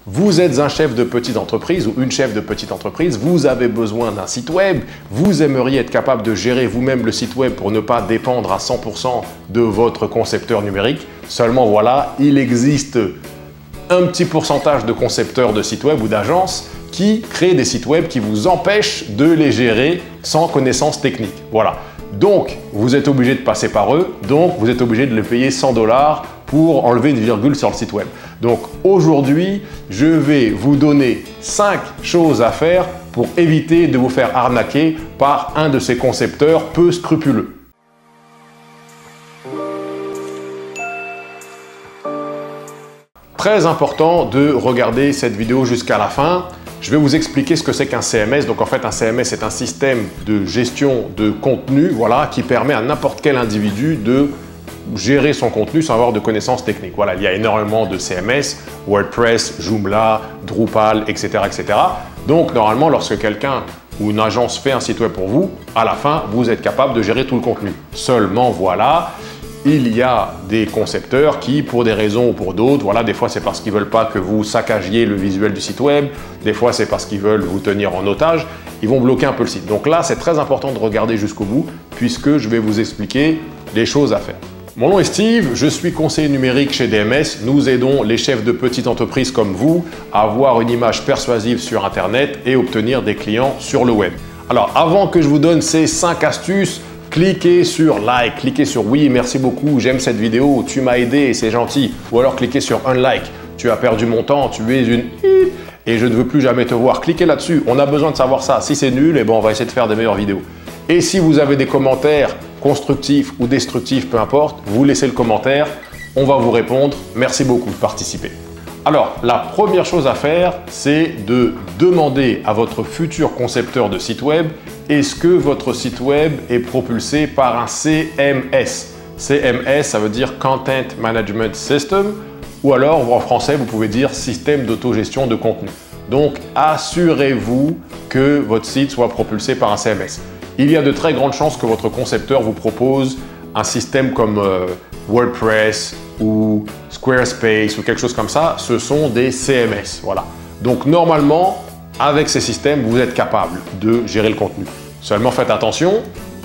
Vous êtes un chef de petite entreprise ou une chef de petite entreprise, vous avez besoin d'un site web, vous aimeriez être capable de gérer vous-même le site web pour ne pas dépendre à 100% de votre concepteur numérique. Seulement voilà, il existe un petit pourcentage de concepteurs de sites web ou d'agences qui créent des sites web qui vous empêchent de les gérer sans connaissance technique. Voilà. Donc, vous êtes obligé de passer par eux, donc vous êtes obligé de les payer 100 $ pour enlever une virgule sur le site web. Donc aujourd'hui, je vais vous donner 5 choses à faire pour éviter de vous faire arnaquer par un de ces concepteurs peu scrupuleux. Très important de regarder cette vidéo jusqu'à la fin. Je vais vous expliquer ce que c'est qu'un CMS. Donc en fait, un CMS est un système de gestion de contenu, voilà, qui permet à n'importe quel individu de gérer son contenu sans avoir de connaissances techniques. Voilà, il y a énormément de CMS, WordPress, Joomla, Drupal, etc., etc. Donc normalement, lorsque quelqu'un ou une agence fait un site web pour vous, à la fin, vous êtes capable de gérer tout le contenu. Seulement voilà, il y a des concepteurs qui, pour des raisons ou pour d'autres, voilà, des fois c'est parce qu'ils ne veulent pas que vous saccagiez le visuel du site web, des fois c'est parce qu'ils veulent vous tenir en otage, ils vont bloquer un peu le site. Donc là, c'est très important de regarder jusqu'au bout puisque je vais vous expliquer les choses à faire. Mon nom est Steve, je suis conseiller numérique chez DMS. Nous aidons les chefs de petites entreprises comme vous à avoir une image persuasive sur Internet et obtenir des clients sur le web. Alors, avant que je vous donne ces 5 astuces, cliquez sur like, cliquez sur oui, merci beaucoup, j'aime cette vidéo, tu m'as aidé et c'est gentil. Ou alors cliquez sur unlike, tu as perdu mon temps, tu es une et je ne veux plus jamais te voir. Cliquez là-dessus, on a besoin de savoir ça. Si c'est nul, eh ben, on va essayer de faire des meilleures vidéos. Et si vous avez des commentaires constructifs ou destructifs, peu importe, vous laissez le commentaire, on va vous répondre. Merci beaucoup de participer. Alors, la première chose à faire, c'est de demander à votre futur concepteur de site web, est-ce que votre site web est propulsé par un CMS? CMS, ça veut dire Content Management System, ou alors en français, vous pouvez dire système d'autogestion de contenu. Donc, assurez-vous que votre site soit propulsé par un CMS. Il y a de très grandes chances que votre concepteur vous propose un système comme WordPress ou Squarespace ou quelque chose comme ça. Ce sont des CMS. Voilà. Donc normalement, avec ces systèmes, vous êtes capable de gérer le contenu. Seulement faites attention,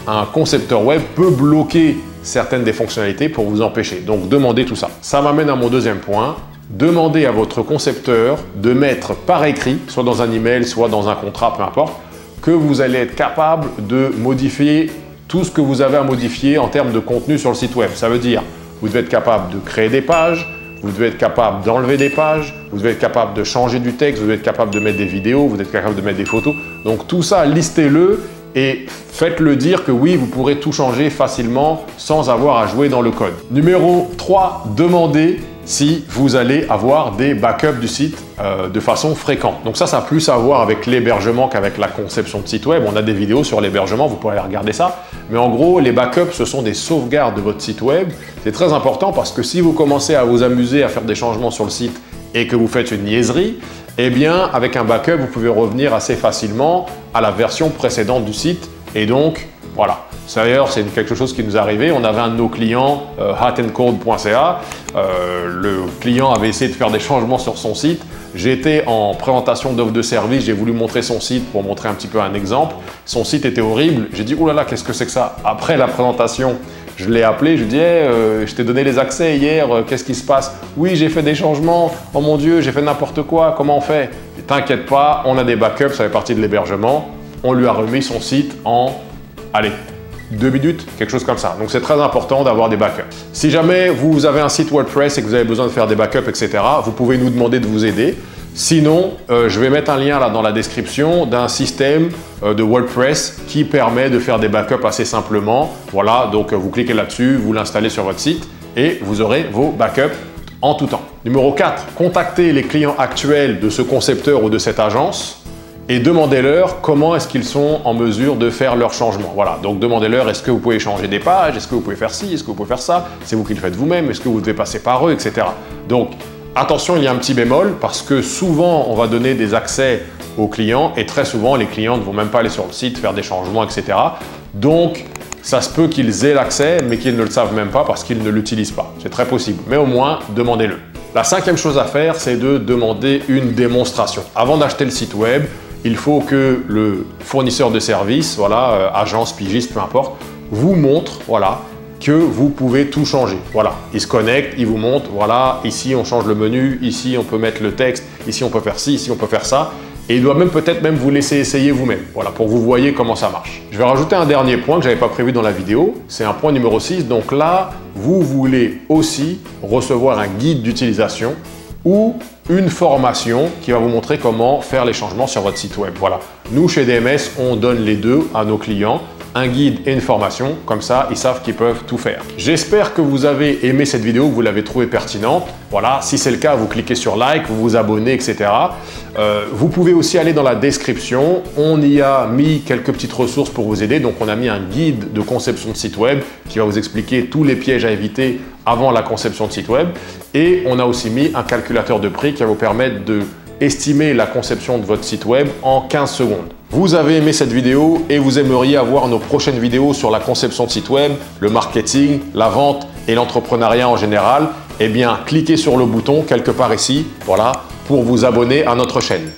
un concepteur web peut bloquer certaines des fonctionnalités pour vous empêcher. Donc demandez tout ça. Ça m'amène à mon deuxième point. Demandez à votre concepteur de mettre par écrit, soit dans un email, soit dans un contrat, peu importe, que vous allez être capable de modifier tout ce que vous avez à modifier en termes de contenu sur le site web. Ça veut dire, vous devez être capable de créer des pages, vous devez être capable d'enlever des pages, vous devez être capable de changer du texte, vous devez être capable de mettre des vidéos, vous devez être capable de mettre des photos. Donc tout ça, listez-le et faites-le dire que oui, vous pourrez tout changer facilement sans avoir à jouer dans le code. Numéro 3, demandez si vous allez avoir des backups du site de façon fréquente. Donc ça a plus à voir avec l'hébergement qu'avec la conception de site web. On a des vidéos sur l'hébergement, vous pourrez regarder ça. Mais en gros, les backups, ce sont des sauvegardes de votre site web. C'est très important parce que si vous commencez à vous amuser à faire des changements sur le site et que vous faites une niaiserie, eh bien, avec un backup, vous pouvez revenir assez facilement à la version précédente du site. Et donc, voilà. D'ailleurs, c'est quelque chose qui nous est arrivé. On avait un de nos clients, hotandcold.ca. Le client avait essayé de faire des changements sur son site. J'étais en présentation d'offre de service. J'ai voulu montrer son site pour montrer un petit peu un exemple. Son site était horrible. J'ai dit, oh là là, qu'est-ce que c'est que ça? Après la présentation, je l'ai appelé. Je lui ai dit, hey, je t'ai donné les accès hier. Qu'est-ce qui se passe? Oui, j'ai fait des changements. Oh mon Dieu, j'ai fait n'importe quoi. Comment on fait? T'inquiète pas, on a des backups. Ça fait partie de l'hébergement. On lui a remis son site en, allez, 2 minutes, quelque chose comme ça. Donc c'est très important d'avoir des backups. Si jamais vous avez un site WordPress et que vous avez besoin de faire des backups, etc., vous pouvez nous demander de vous aider. Sinon, je vais mettre un lien là dans la description d'un système de WordPress qui permet de faire des backups assez simplement. Voilà, donc vous cliquez là-dessus, vous l'installez sur votre site et vous aurez vos backups en tout temps. Numéro 4, contactez les clients actuels de ce concepteur ou de cette agence et demandez-leur comment est-ce qu'ils sont en mesure de faire leurs changements. Voilà, donc demandez-leur est-ce que vous pouvez changer des pages, est-ce que vous pouvez faire ci, est-ce que vous pouvez faire ça, c'est vous qui le faites vous-même, est-ce que vous devez passer par eux, etc. Donc attention, il y a un petit bémol parce que souvent on va donner des accès aux clients et très souvent les clients ne vont même pas aller sur le site, faire des changements, etc. Donc ça se peut qu'ils aient l'accès mais qu'ils ne le savent même pas parce qu'ils ne l'utilisent pas. C'est très possible, mais au moins demandez-le. La cinquième chose à faire, c'est de demander une démonstration. Avant d'acheter le site web, il faut que le fournisseur de services, voilà, agence, pigiste, peu importe, vous montre, voilà, que vous pouvez tout changer. Voilà, il se connecte, il vous montre, voilà, ici on change le menu, ici on peut mettre le texte, ici on peut faire ci, ici on peut faire ça. Et il doit même peut-être même vous laisser essayer vous-même, voilà, pour que vous voyez comment ça marche. Je vais rajouter un dernier point que je n'avais pas prévu dans la vidéo, c'est un point numéro 6. Donc là, vous voulez aussi recevoir un guide d'utilisation ou une formation qui va vous montrer comment faire les changements sur votre site web. Voilà, nous chez DMS, on donne les deux à nos clients. Un guide et une formation, comme ça ils savent qu'ils peuvent tout faire. J'espère que vous avez aimé cette vidéo, que vous l'avez trouvée pertinente. Voilà, si c'est le cas, vous cliquez sur like, vous vous abonnez, etc. Vous pouvez aussi aller dans la description, on y a mis quelques petites ressources pour vous aider. Donc on a mis un guide de conception de site web qui va vous expliquer tous les pièges à éviter avant la conception de site web. Et on a aussi mis un calculateur de prix qui va vous permettre de estimer la conception de votre site web en 15 secondes. Vous avez aimé cette vidéo et vous aimeriez avoir nos prochaines vidéos sur la conception de site web, le marketing, la vente et l'entrepreneuriat en général, eh bien cliquez sur le bouton quelque part ici, voilà, pour vous abonner à notre chaîne.